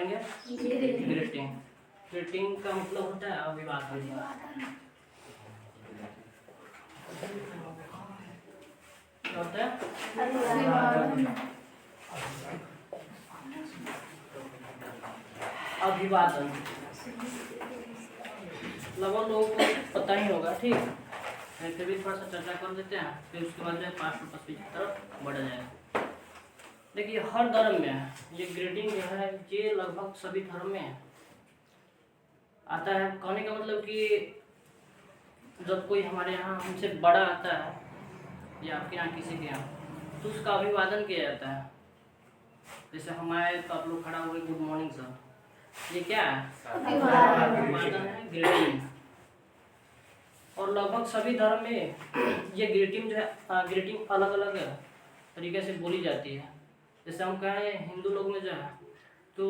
पढ़ेंगे? Greeting. Greeting का मतलब होता है अभिवादन। क्या होता है? अभिवादन। लगभग लोगों को पता ही होगा, ठीक है, फिर भी थोड़ा सा चर्चा कर देते हैं, फिर उसके बाद जो है पास्ट और की तरफ बढ़ जाएगा। देखिए हर धर्म में ये ग्रीटिंग जो है ये लगभग सभी धर्म में आता है। कहने का मतलब कि जब कोई हमारे यहाँ हमसे बड़ा आता है या आपके यहाँ किसी के यहाँ, तो उसका अभिवादन किया जाता है। जैसे हमारे तो आप लोग खड़ा हुए, गुड मॉर्निंग सर, ये क्या है? अभिवादन है, ग्रीटिंग। और लगभग सभी धर्म में ये ग्रीटिंग जो है ग्रीटिंग अलग अलग तरीके से बोली जाती है। जैसे हम कहें हिंदू लोग में जो है तो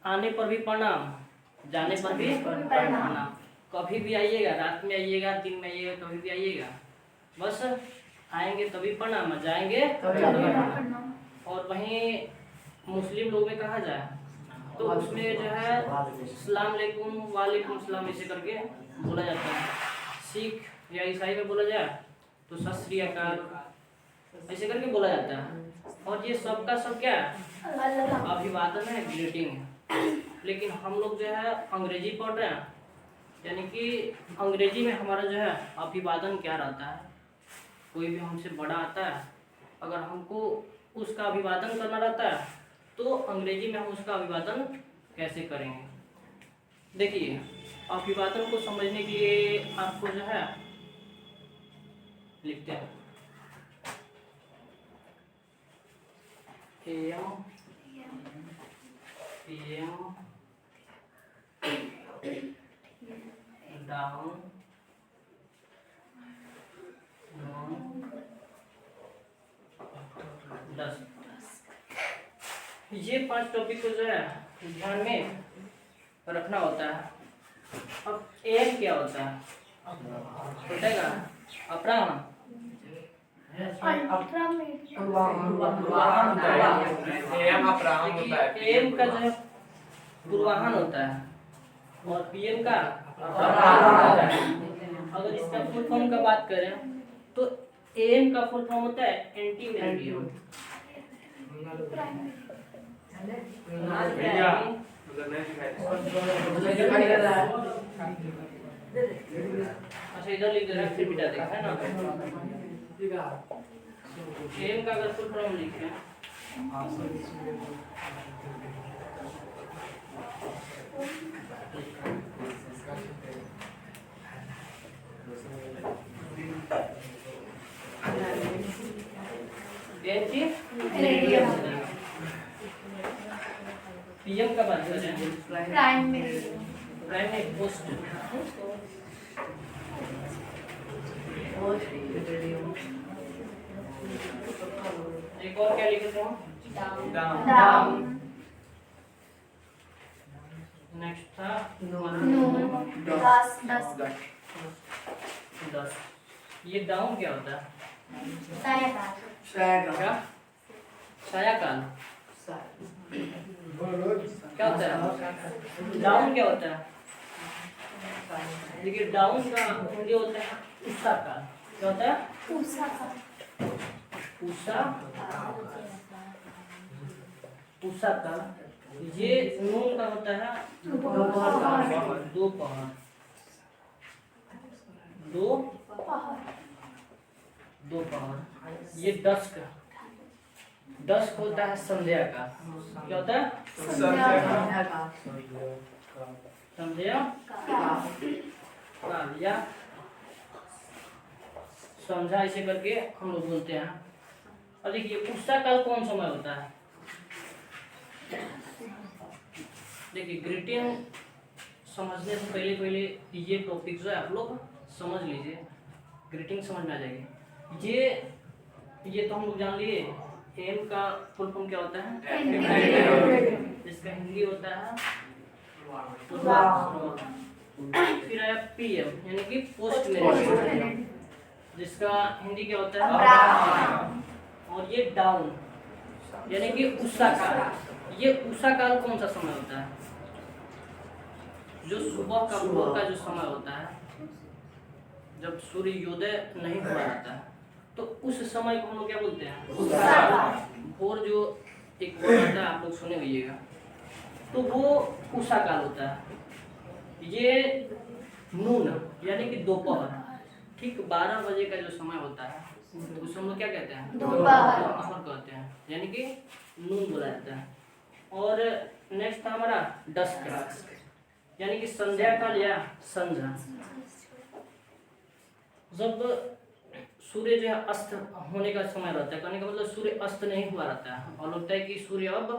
आने पर भी प्रणाम, जाने पर भी प्रणाम, कभी भी आइएगा, रात में आइएगा, दिन में आइएगा, कभी भी आइएगा, बस आएंगे तभी प्रणाम, जाएंगे तभी प्रणाम। और वहीं मुस्लिम लोग में कहा जाए तो उसमें जो है अस्सलाम वालेकुम, वालेकुम सलाम ऐसे करके बोला जाता है। सिख या ईसाई में बोला जाए तो सत श्री अकाल ऐसे करके बोला जाता है। और ये सबका सब क्या है? अभिवादन है, ग्रीटिंग है। लेकिन हम लोग जो है अंग्रेजी पढ़ रहे हैं, यानी कि अंग्रेजी में हमारा जो है अभिवादन क्या रहता है। कोई भी हमसे बड़ा आता है, अगर हमको उसका अभिवादन करना रहता है तो अंग्रेजी में हम उसका अभिवादन कैसे करेंगे। देखिए अभिवादन को समझने के लिए आपको जो है लिखते हैं एम पीएम डाउन डस्ट। ये 5 टॉपिक को जो है ध्यान में रखना होता है। अब एम क्या होता है? बताएगा अपराह्न। एम का जो है पूर्वाह्न होता है और पीएम का अपराह्न होता है। अगर इसका फुल फॉर्म का बात करें तो एम का फुल फॉर्म होता है एंटी मेरिडियम। अच्छा इधर लिख दे रहा है, फिर बिटा देगा है ना। एम का अगर फुल फॉर्म लिखें एंटी मेरिडियम। पीएम का बात करें प्राइम में पोस्ट। एक और क्या लिखे थे? डाउन। नेक्स्ट था दस। ये डाउन क्या होता है? सायाकाल क्या होता है? डाउन क्या होता है? देखिए डाउन का हिंदी होता है उषा काल। क्या होता है? उषा काल। ये नून का होता है दोपहर। ये डस्क होता है संध्या का। क्या होता है? संध्या काल या संध्या ऐसे करके हम लोग बोलते हैं। और देखिए उषा काल कौन समय होता है? देखिए ग्रीटिंग समझने से पहले ये टॉपिक जो है आप लोग समझ लीजिए, ग्रीटिंग समझ में आ जाएगी। ये तो हम लोग जान लिए। एम का फुल फॉर्म क्या होता है? जिसका हिंदी होता है फिर आया पीएम यानी कि पोस्ट मैनेजमेंट, जिसका हिंदी क्या होता है? और ये डाउन यानी कि उषा काल। ये उषा काल कौन सा समय होता है? जो सुबह का भोर का जो समय होता है, जब सूर्योदय नहीं हुआ रहता है, तो उस समय को हम लोग क्या बोलते हैं? भोर जो एक वर्ड आता है, आप लोग सुने होइएगा, तो वो उषा काल होता है। ये नून यानी कि दोपहर, ठीक 12 बजे का जो समय होता है उसे हम लोग क्या कहते हैं? दोपहर कहते हैं, यानी कि नून बोला जाता है। और नेक्स्ट था हमारा डस्क, यानी कि संध्या काल या संध्या। जब सूर्य जो है अस्त होने का समय रहता है, कहने का मतलब सूर्य अस्त नहीं हुआ रहता है और लगता है कि सूर्य अब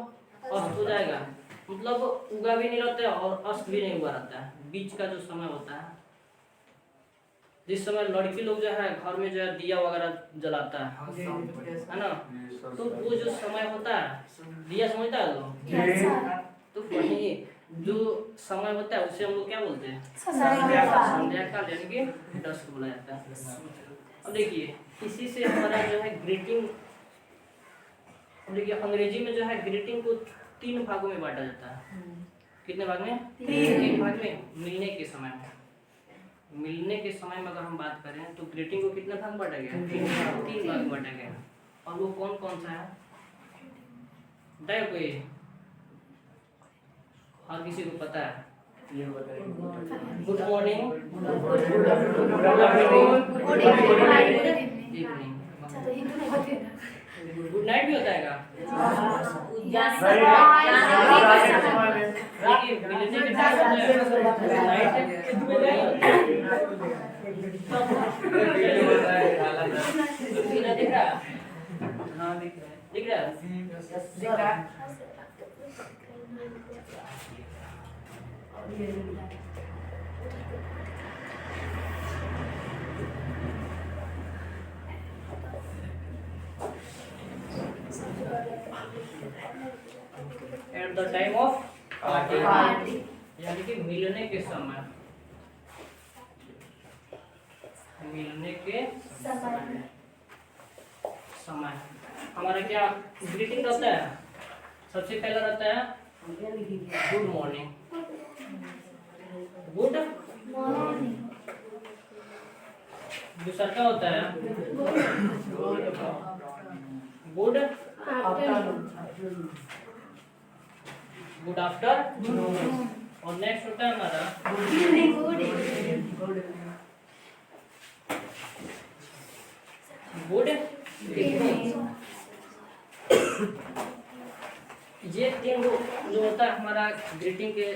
अस्त हो जाएगा, मतलब उगा भी नहीं रहता है और अस्त भी नहीं हुआ रहता है, बीच का जो समय होता है, जिस समय लड़की लोग जो है घर में जो है दिया वगैरह जलाता है ना, तो वो जो समय होता है, दिया समझता है लोग, तो वही जो समय होता है उसे हम लोग क्या बोलते हैं? संध्या काल, यानी कि डस्क बोला जाता है। अब देखिए इसी से हमारा जो है ग्रीटिंग, देखिए अंग्रेजी में जो है ग्रीटिंग को 3 भागों में बांटा जाता है। कितने भाग में? 3 भाग में। मिलने के समय में, मिलने के समय में अगर हम बात करें तो ग्रीटिंग को कितने भाग में बांटा गया? 3 भाग में बांटा गया। और वो कौन कौन सा है बताइए कोई, और किसी को पता है? Good morning, evening, good night भी होता है क्या? मिलने के टाइम दिख रहा? हाँ दिख रहा है। At the time of party, यानी कि मिलने के समय, मिलने के समय हमारा क्या ग्रीटिंग रहता है? सबसे पहला रहता है गुड मॉर्निंग, गुड मॉर्निंग। दूसरा क्या होता है? Good afternoon, good afternoon. और नेक्स्ट होता है हमारा गुड इवनिंग। ये 3 जो होता है हमारा ग्रीटिंग के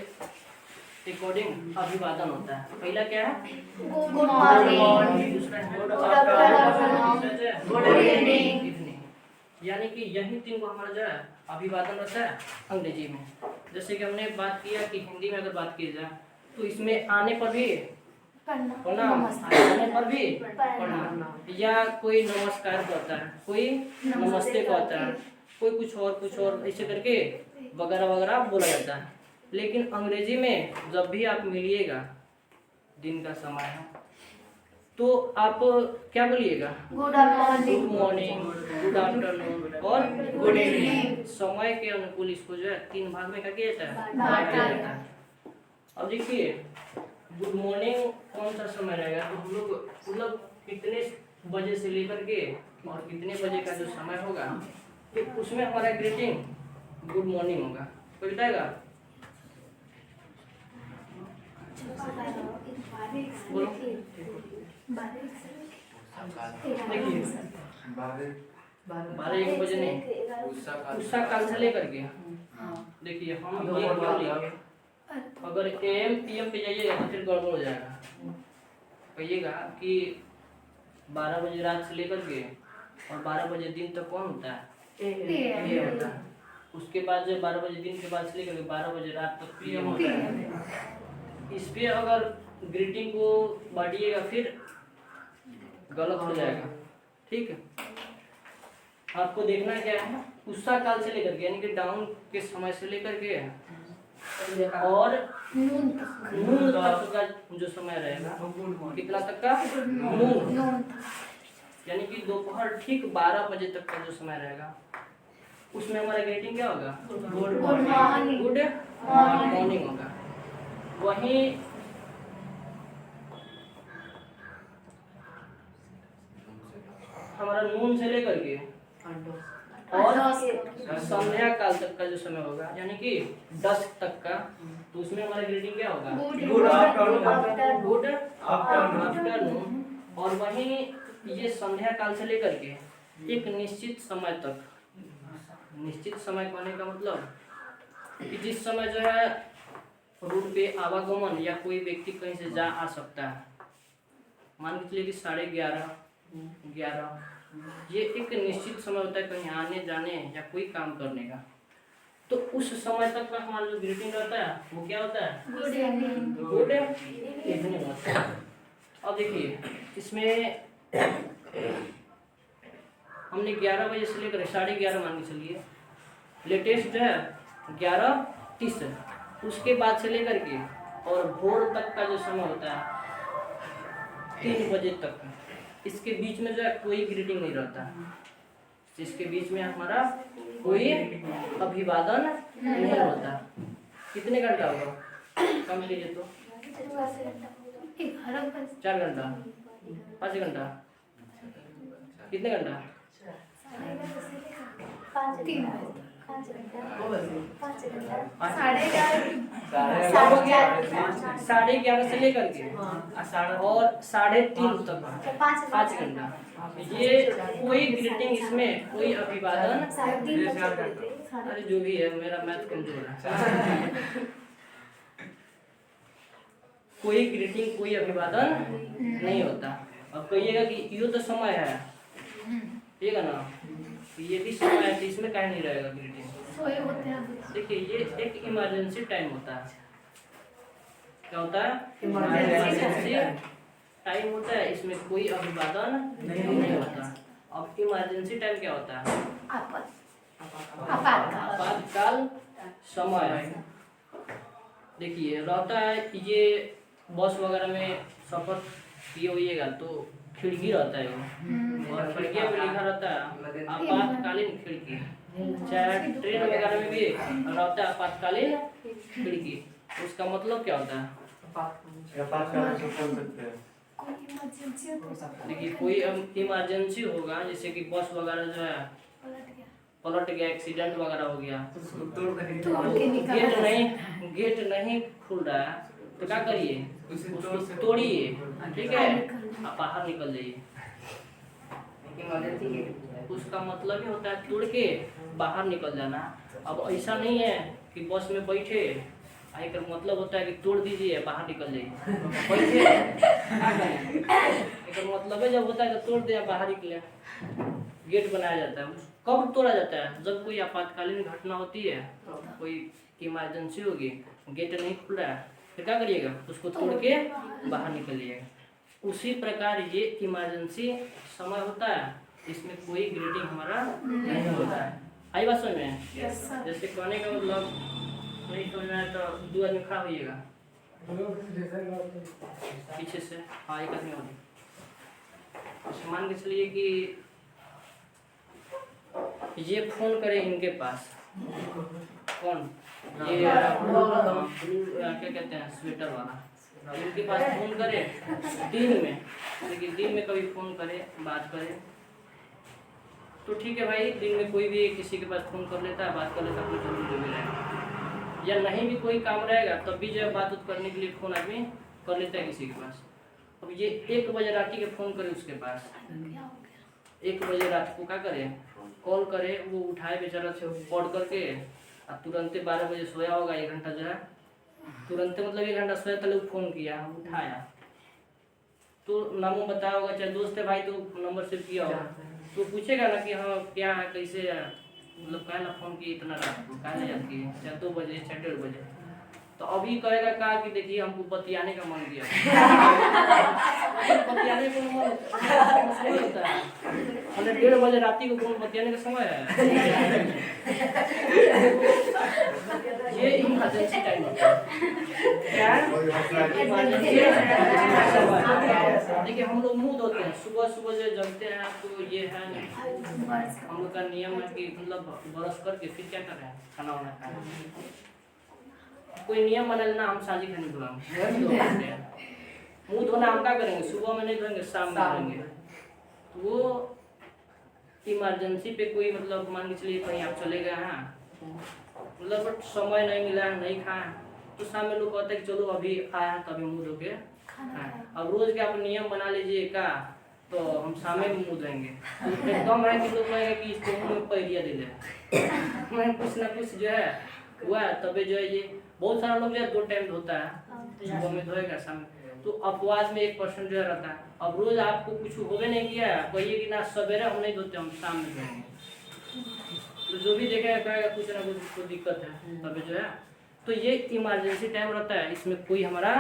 अकॉर्डिंग अभिवादन होता है। पहला क्या है? गुड मॉर्निंग, दूसरा गुड आफ्टरनून, गुड इवनिंग। यानी कि यही 3 को हमारा जो है अभिवादन रहता है अंग्रेजी में। जैसे कि हमने बात किया कि हिंदी में अगर बात की जाए तो इसमें आने पर भी प्रणाम, आने पर भी प्रणाम, या कोई नमस्कार कहता है, कोई नमस्ते कहता है, कोई कुछ और ऐसे करके वगैरह वगैरह बोला जाता है। लेकिन अंग्रेजी में जब भी आप मिलिएगा, दिन का समय है, तो आप क्या बोलिएगा? गुड मॉर्निंग, गुड आफ्टरनून और गुड इवनिंग। समय के अनुकूल इसको जो है 3 भाग में क्या किया जाता है? बांटा जाता है। अब देखिए गुड मॉर्निंग कौन सा समय रहेगा, तो हम लोग मतलब कितने बजे से लेकर के और कितने बजे का जो समय होगा, तो उसमें हमारा ग्रीटिंग गुड मॉर्निंग होगा। कोई बताएगा? बोलो। देखिए 12-1 बजे नहीं, उषा काल से लेकर के देखिए हम ये बोलेंगे, अगर AM PM पे जाइएगा तो फिर गड़बड़ हो जाएगा। कहिएगा कि 12 बजे रात से लेकर के और 12 बजे दिन तक कौन होता है? PM होता है। उसके बाद जो 12 बजे दिन के बाद से लेकर के 12 बजे रात तक PM होता है। इस पे अगर ग्रीटिंग को बांटिएगा फिर गलत हो जाएगा। ठीक है, आपको देखना क्या है? उषा काल से लेकर के यानी कि डाउन के समय से लेकर के और नून तक का जो समय रहेगा, कितना तक का? नून, यानी कि दोपहर ठीक 12 बजे तक का जो समय रहेगा, उसमें हमारा ग्रीटिंग क्या होगा? Good morning. गुड मॉर्निंग होगा। वहीं हमारा नून से लेकर के और संध्या काल तक का जो समय होगा यानी कि 10 तक का, तो उसमें हमारा ग्रीटिंग क्या होगा? Good afternoon. Good afternoon. और वहीं ये संध्या काल से लेकर के एक निश्चित समय तक, निश्चित समय कहने का मतलब कि जिस समय जो है रोड पे आवागमन या कोई व्यक्ति कहीं से जा आ सकता है, मान के चलिए कि 11:30, 11, ये एक निश्चित समय होता है कहीं आने जाने या कोई काम करने का। तो उस समय तक का हमारा जो ग्रीटिंग रहता है वो क्या होता है? Good evening. गुड इवनिंग होता है। अब देखिए इसमें हमने 11 बजे से लेकर 11:30 मान के चलिए, लेटेस्ट जो है 11:30, उसके बाद से लेकर के और भोर तक का जो समय होता है 3 बजे तक, इसके बीच में जो है कोई ग्रीटिंग नहीं रहता। इसके बीच में हमारा कोई अभिवादन नहीं होता। कितने घंटा होगा? कम लीजिए तो 4 घंटा, 5 घंटा, कितने घंटा? 11:30 से लेकर के और 3:30 तक 5 घंटा। ये कोई ग्रीटिंग, इसमें कोई अभिवादन, अरे जो भी है, मेरा मैथ कमजोर है। कोई ग्रीटिंग, कोई अभिवादन नहीं होता। अब कहिएगा कि यो तो समय है, ठीक है ना, ये भी समय है, तो इसमें कहीं नहीं रहेगा ग्रीटिंग। देखिए ये एक इमरजेंसी टाइम होता है। क्या होता है? इमरजेंसी टाइम होता है, इसमें कोई अभिवादन नहीं होता। अब इमरजेंसी टाइम क्या होता है? आपातकाल समय। देखिए रहता है, ये बस वगैरह में सफर किए होइएगा तो खिड़की रहता है वो, और खिड़की पे लिखा रहता है आपातकालीन खिड़की। चाहे ट्रेन वगैरह में भी रहता है आपातकालीन खिड़की। उसका मतलब क्या होता है? देखिए कोई इमरजेंसी होगा, जैसे कि बस वगैरह जो है पलट गया, एक्सीडेंट वगैरह हो गया, गेट नहीं खुल रहा है, तो क्या करिए? उसको तोड़िए, ठीक है, आप बाहर निकल जाइए। उसका मतलब ही होता है तोड़ के बाहर निकल जाना। अब ऐसा नहीं है कि बस में बैठे, एक मतलब होता है कि तोड़ दीजिए बाहर निकल जाइए, बैठे एक मतलब है जब होता है तो तोड़ दिया बाहर निकले। गेट बनाया जाता है, कब तोड़ा जाता है? जब कोई आपातकालीन घटना होती है, कोई इमरजेंसी होगी, गेट नहीं खुल रहा है, तो क्या करिएगा? उसको तोड़ के बाहर निकलिएगा। उसी प्रकार ये इमरजेंसी समय होता है, इसमें कोई ग्रीटिंग हमारा नहीं होता है। आई बात समझ में? जैसे कहने का मतलब नहीं समझ में आया तो 2 आदमी खड़ा होइएगा पीछे से। हाँ, एक आदमी और मान के चलिए कि ये फोन करे इनके पास, कौन? ये क्या कहते हैं, स्वेटर वाला, इनके पास फोन करे दिन में, लेकिन दिन में कभी फोन करे, बात करे तो ठीक है भाई, दिन में कोई भी किसी के पास फोन कर लेता है, बात कर लेता है, अपनी जरूरी जो भी रहेगा, या नहीं भी कोई काम रहेगा तब भी जो है बात करने के लिए फोन आदमी कर लेता है किसी के पास। अब ये 1 बजे रात के फोन करे उसके पास, 1 बजे रात को क्या करे, कॉल करे, वो उठाए बेचारा से पढ़ करके, अब तुरंत 12 बजे सोया होगा, 1 घंटा जो है तुरंत, मतलब 1 घंटा सोया तले फोन किया, उठाया तो नामों बताया होगा, चाहे दोस्त है भाई तो नंबर सेव किया होगा, तो पूछेगा ना कि हाँ क्या है, कैसे है, मतलब क्या ना फोन की इतना रात को क्या याद किए, चाहे 2 बजे चाहे 1:30 बजे, तो अभी कहेगा कहा कि देखिए हमको बतियाने का मन किया बतियाने का मन नहीं होता है, 1:30 बजे रात को कौन बतियाने का समय है? ये इमरजेंसी टाइम होता है। क्या है? देखिए हम लोग मुंह धोते हैं सुबह सुबह जो जगते हैं तो ये है हम लोग का नियम है कि मतलब ब्रश करके फिर क्या कर रहे हैं खाना वाना खा रहे हैं। कोई नियम बना लेना हम साजी खाने धोएंगे मुंह धोना हम क्या करेंगे सुबह में नहीं धोएंगे शाम में धोएंगे। तो वो इमरजेंसी पे कोई मतलब मान के चलिए कहीं आप चले गए हैं मतलब बट समय नहीं मिला है नहीं खाए तो शाम में लोग कहते हैं कि चलो अभी आया है तो अभी मुंह धो के खाएं। अब रोज के आप नियम बना लीजिए का तो हम शाम में मुंह धोएंगे तो एकदम है कि लोग कहेंगे कि इसको मुंह में पैरिया दे ले मैं कुछ ना कुछ जो है हुआ है तबे जो है ये बहुत सारा लोग जो है 2 टाइम धोता है सुबह में धोएगा शाम में तो अपवाद में 1% जो है रहता है। अब रोज आपको कुछ होवे नहीं किया है कहिए कि ना सवेरे हम नहीं धोते हम शाम में धोएंगे तो जो भी देखेगा कहेगा कुछ ना कुछ उसको दिक्कत है तभी जो है तो ये इमरजेंसी टाइम रहता है इसमें कोई हमारा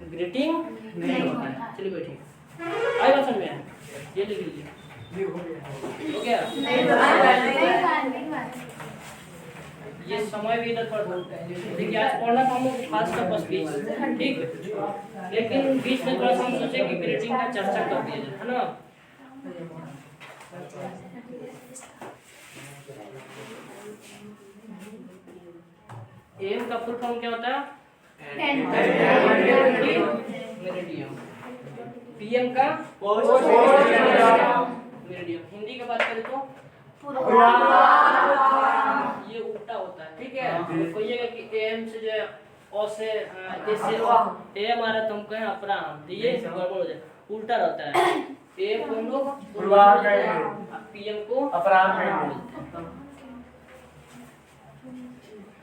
ग्रीटिंग नहीं होता है। चलिए बैठिए आए बात समझ में ये लिख लीजिए हो गया ये समय भी इधर पड़ता है देखिए आज पढ़ना था हम लोग फास्ट का बस बीच ठीक लेकिन बीच में थोड़ा सा हम सोचे कि ग्रीटिंग का चर्चा कर दिया जाए है ना। एम का फुल फॉर्म क्या होता है मेरिडियम पीएम का मेरिडियम हिंदी की बात करें तो ये उल्टा होता है ठीक है कहिएगा कि एम से जो है ओ से ए से एम आ रहा तो हम कहें अपराह्न तो ये गड़बड़ हो जाए उल्टा रहता है एम को हम लोग पीएम को अपराह्न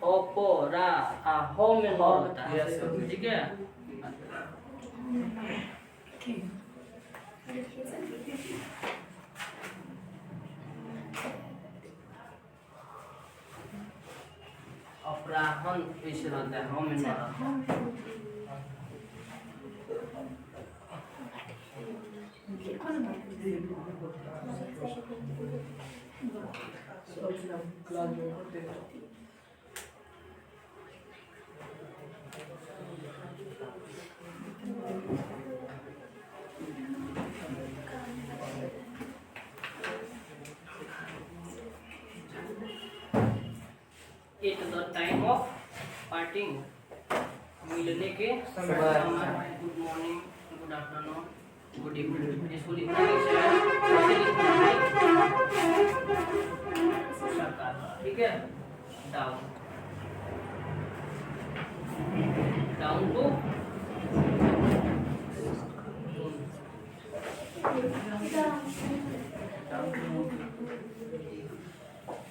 ओपोरा हो में नो होता है ठीक है। अपराह्न ऐसे रहता है हो में नो At the time of parting मिलने के समय good morning good afternoon good evening इसको लिखना कैसे है ठीक है डाउन डाउन टू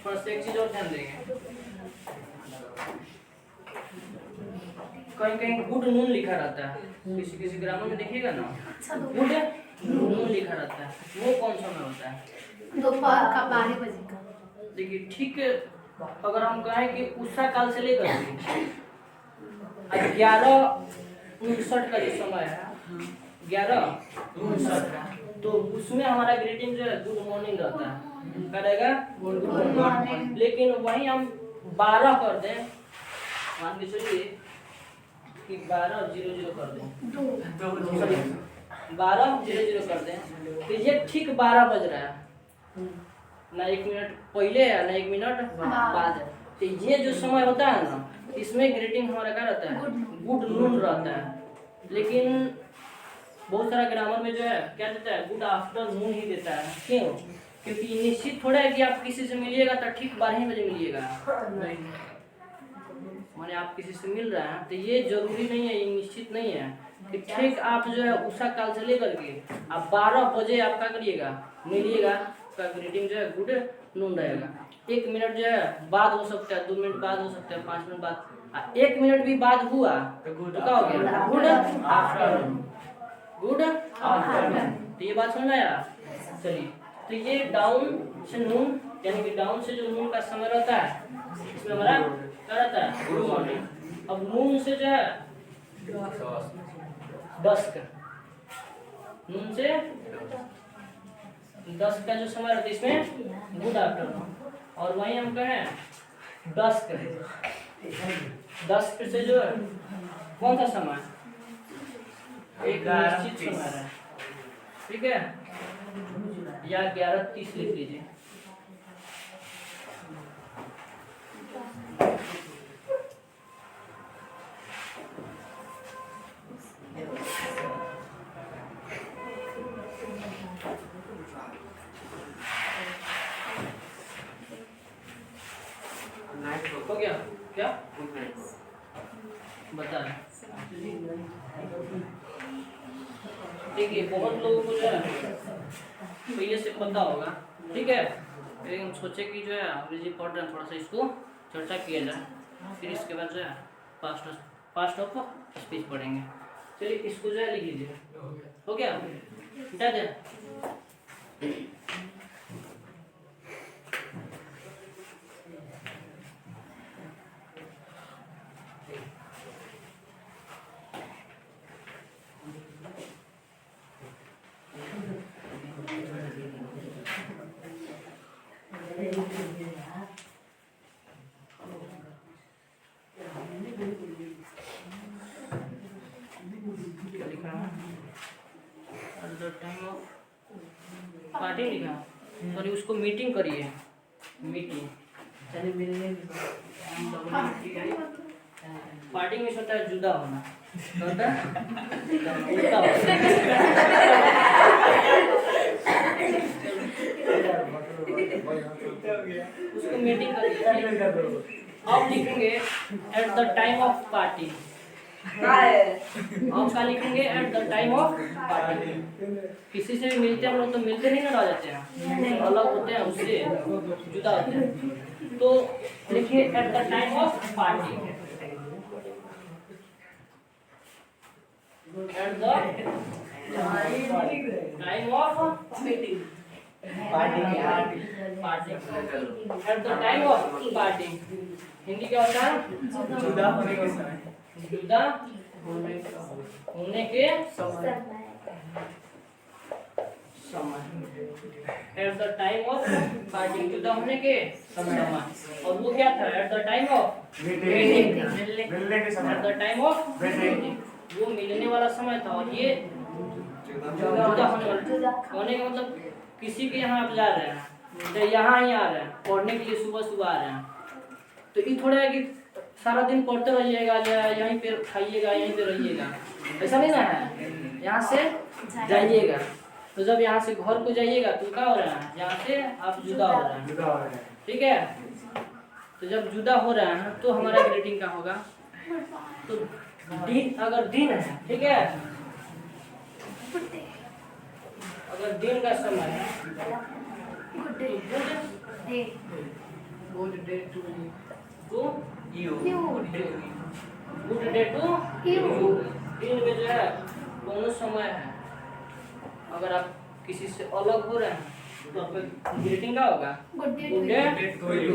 फर्स्ट एक चीज और ध्यान देंगे कहीं कहीं गुड नून लिखा रहता है किसी किसी ग्रामर में देखिएगा ना गुड नून लिखा रहता है वो कौन सा में होता है दोपहर का 12 बजे का देखिए ठीक अगर हम कहें कि उषा काल से लेकर 11:59 का जो समय है 11:59 तो उसमें हमारा ग्रीटिंग जो है गुड मॉर्निंग रहता है करेगा गुड मॉर्निंग लेकिन वहीं हम 12 कर दें मान के चलिए कि 12:00 कर दें 12:00 कर दें तो ये ठीक 12 बज रहा है ना 1 मिनट पहले है ना 1 मिनट बाद है तो ये जो समय होता है ना इसमें ग्रीटिंग हमारा क्या रहता है गुड नून रहता है लेकिन बहुत सारा ग्रामर में जो है क्या देता है गुड आफ्टरनून ही देता है क्यों क्योंकि निश्चित थोड़ा है कि आप किसी से मिलिएगा तो ठीक 12 बजे मिलिएगा माने आप किसी से मिल रहे हैं तो ये जरूरी नहीं है ये निश्चित नहीं है कि ठीक आप जो है उषा काल से लेकर के आप 12 बजे आप क्या करिएगा मिलिएगा का ग्रीटिंग जो है गुड नून रहेगा 1 मिनट जो है बाद हो सकता है 2 मिनट बाद हो सकता है 5 मिनट बाद 1 मिनट भी बाद हुआ तो क्या हो गया गुड आफ्टरनून गुड आफ्टरनून तो ये बात समझ आया चलिए तो ये डाउन से नून यानी कि डाउन से जो नून का समय रहता है इसमें हमारा क्या रहता है गुड मॉर्निंग अब नून से जो है डस्क नून से 10 का जो समय रहता है इसमें गुड आफ्टरनून और वहीं हम कहें डस्क से जो है कौन सा समय? एक निश्चित समय है, ठीक है, या 11:30 लिख लीजिए। हो गया क्या? बता रहे देखिए, बहुत लोगों को जो है पहले से पता होगा, ठीक है, लेकिन सोचे कि जो है अंग्रेजी पढ़ रहे हैं, थोड़ा सा इसको चर्चा किया जाए, फिर इसके बाद जो है पास्ट ऑफ स्पीच पढ़ेंगे। चलिए इसको जो है लिख लीजिए। हो गया? मिटा दे। क्या लिखा है? At the time of party लिखा, सॉरी उसको मीटिंग करिए, मीटिंग। पार्टी में होता है जुदा होना, होता है उल्टा उसको मीटिंग करिए। अब लिखेंगे at the time of party. अब क्या लिखेंगे? At the time of party. किसी से भी मिलते हैं हम लोग तो मिलते नहीं ना रह जाते हैं, अलग होते हैं, उससे जुदा होते हैं। तो लिखिए at the time of party. At the time of meeting, party. At the time of party Hindi क्या होता है? जुदा होने के समय, जुदा होने के समय। At the time of party, जुदा होने के समय। और वो क्या था? At the time of meeting, मिलने के समय। At the time of meeting, वो मिलने वाला समय था। और ये जुदा होने का मतलब किसी के यहाँ आप जा रहे हैं तो यहाँ ही आ रहे हैं पढ़ने के लिए, सुबह सुबह आ रहे हैं, तो ये थोड़ा है कि सारा दिन पढ़ते रहिएगा, यहीं पे खाइएगा, यहीं पे रहिएगा, ऐसा नहीं ना है। यहाँ से जाइएगा, तो जब यहाँ से घर को जाइएगा तो क्या हो रहा है? यहाँ से आप जुदा हो रहे हैं, ठीक है। तो जब जुदा हो रहा है तो हमारा ग्रीटिंग क्या होगा? तो दिन, अगर दिन है, ठीक है, अगर दिन का समय है good day to you, good day to you. दिन में जो है दोनों समय है, अगर आप किसी से अलग हो रहे हैं तो आपका ग्रीटिंग क्या होगा? गुड डे टू यू,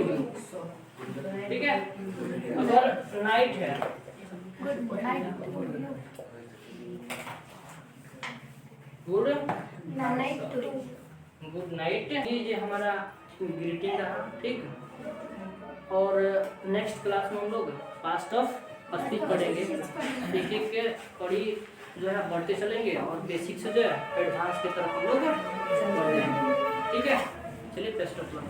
ठीक है। अगर नाइट है, गुड नाइट, गुड नाइट। ये हमारा ग्रीटिंग रहा, ठीक। और नेक्स्ट क्लास में हम लोग पास्ट ऑफ स्पीच पढ़ेंगे। एक एक के कड़ी जो है बढ़ते चलेंगे और बेसिक से जो है एडवांस की तरफ हम लोग बढ़ जाएंगे, ठीक है। चलिए बेस्ट ऑफ लक।